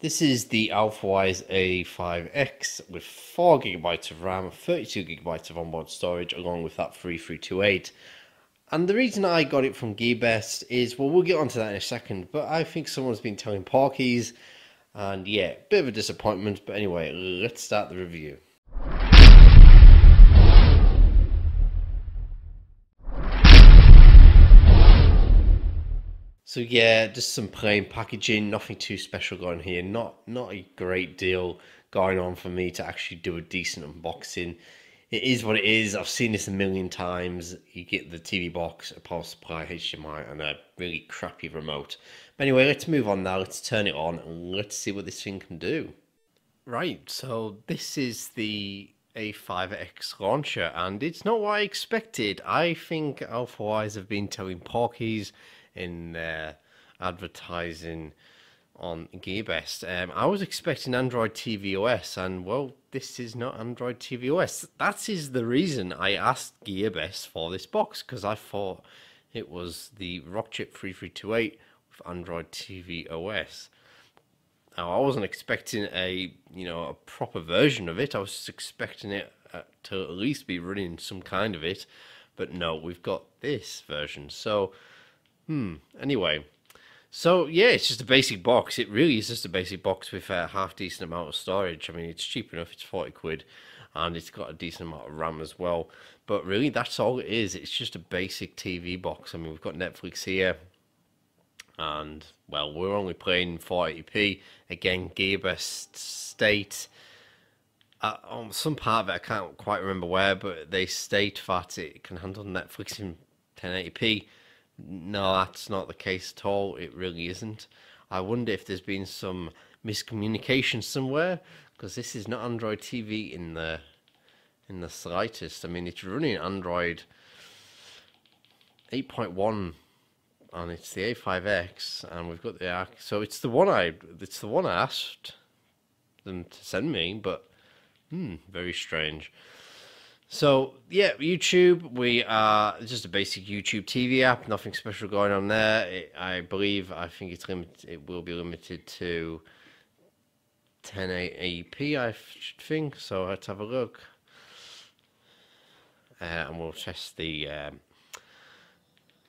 This is the Alfawise A5X with 4 GB of RAM, 32 GB of onboard storage, along with that 3328. And the reason I got it from Gearbest is, well, we'll get onto that in a second, but I think someone's been telling porkies, and yeah, bit of a disappointment, but anyway, let's start the review. So yeah, just some plain packaging, nothing too special going here. Not a great deal going on for me to actually do a decent unboxing. It is what it is. I've seen this a million times. You get the TV box, a power supply, HDMI, and a really crappy remote. But anyway, let's move on now. Let's turn it on and let's see what this thing can do. Right, so this is the A5X launcher, and it's not what I expected. I think Alfawise have been telling porkies in their advertising on Gearbest. I was expecting Android TV OS, and well, this is not Android TV OS. That is the reason I asked Gearbest for this box, because I thought it was the Rockchip 3328 with Android TV OS. Now, I wasn't expecting a proper version of it. I was just expecting it to at least be running some kind of it, but no, we've got this version. So anyway, so yeah, it's just a basic box. It really is just a basic box with a half decent amount of storage. I mean, it's cheap enough. It's 40 quid, and it's got a decent amount of RAM as well. But really, that's all it is. It's just a basic TV box. I mean, we've got Netflix here, and well, we're only playing 480p. Again, Gearbest state on some part of it, I can't quite remember where, but they state that it can handle Netflix in 1080p. No, that's not the case at all. It really isn't. I wonder if there's been some miscommunication somewhere, because this is not Android TV in the slightest. I mean, it's running Android 8.1, and it's the A5X, and we've got the so it's the one I asked them to send me, but very strange. So yeah, YouTube, we are just a basic YouTube TV app, nothing special going on there. I think it's limited. It will be limited to 1080p, I think. So let's have a look, and we'll test the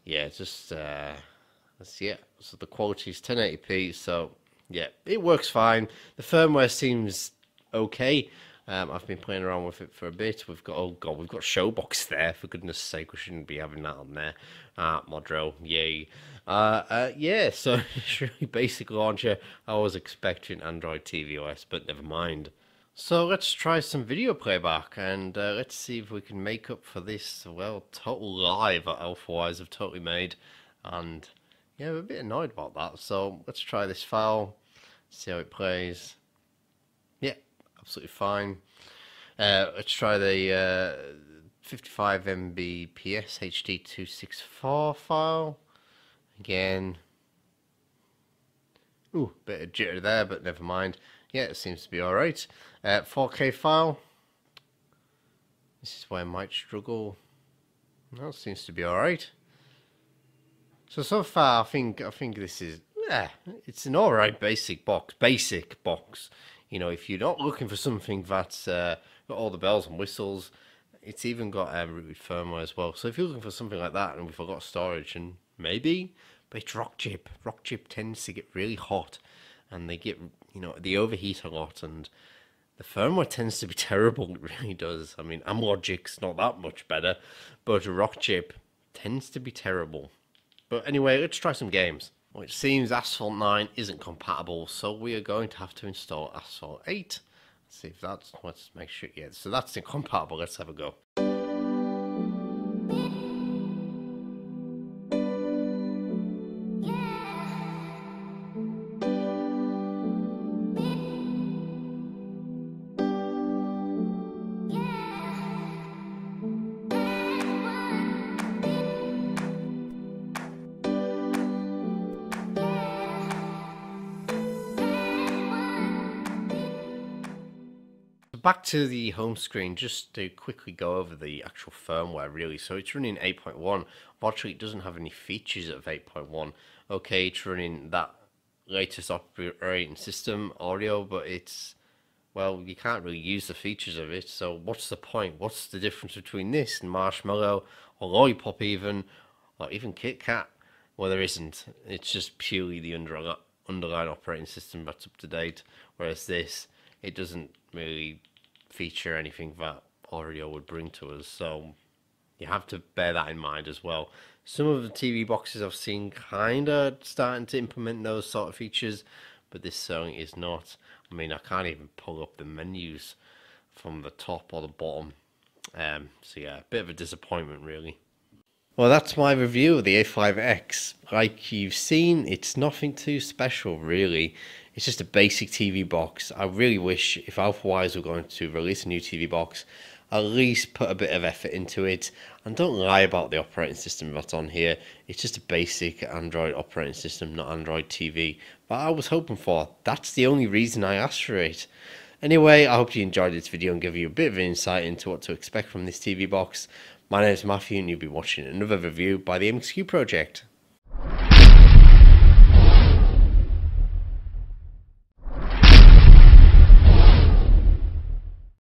let's see it. So the quality is 1080p. So yeah, it works fine. The firmware seems okay. I've been playing around with it for a bit. We've got, oh god, we've got Showbox there. For goodness sake, we shouldn't be having that on there. Modro, yay. Yeah, so it's really basic launcher. I was expecting Android TV OS, but never mind. So let's try some video playback, and let's see if we can make up for this, well, total lie that Alfawise have totally made. And yeah, we're a bit annoyed about that. So let's try this file, see how it plays. Yeah, absolutely fine. Let's try the 55 Mbps HD 264 file. Again, ooh, bit of jitter there, but never mind. Yeah, it seems to be alright. 4K file. This is where I might struggle. No, it seems to be alright. So far, I think this is, it's an alright basic box. You know, if you're not looking for something that's got all the bells and whistles, it's even got rooted firmware as well. So if you're looking for something like that, and we've got storage, and maybe, but it's Rockchip. Rockchip tends to get really hot, and they get, they overheat a lot, and the firmware tends to be terrible. It really does. I mean, Amlogic's not that much better, but Rockchip tends to be terrible. But anyway, let's try some games. Well, it seems Asphalt 9 isn't compatible, so we are going to have to install Asphalt 8. Let's see if let's make sure, yeah, so that's incompatible. Let's have a go. Back to the home screen, just to quickly go over the actual firmware really. So it's running 8.1. Unfortunately, it doesn't have any features of 8.1. Okay, it's running that latest operating system, Oreo, but it's, well, you can't really use the features of it, so what's the point? What's the difference between this and Marshmallow, or Lollipop even, or even Kit Kat? Well, there isn't. It's just purely the underlying operating system that's up to date, whereas this, it doesn't really feature anything that Oreo would bring to us, so you have to bear that in mind as well. Some of the TV boxes I've seen kind of starting to implement those sort of features, but this certainly is not. I mean, I can't even pull up the menus from the top or the bottom. So yeah, a bit of a disappointment really. Well, that's my review of the A5X. Like you've seen, it's nothing too special really. It's just a basic TV box. I really wish if Alfawise were going to release a new TV box, at least put a bit of effort into it, and don't lie about the operating system that's on here. It's just a basic Android operating system, not Android TV. But I was hoping for. That's the only reason I asked for it. Anyway, I hope you enjoyed this video and give you a bit of insight into what to expect from this TV box. My name is Matthew and you'll be watching another review by the MXQ Project.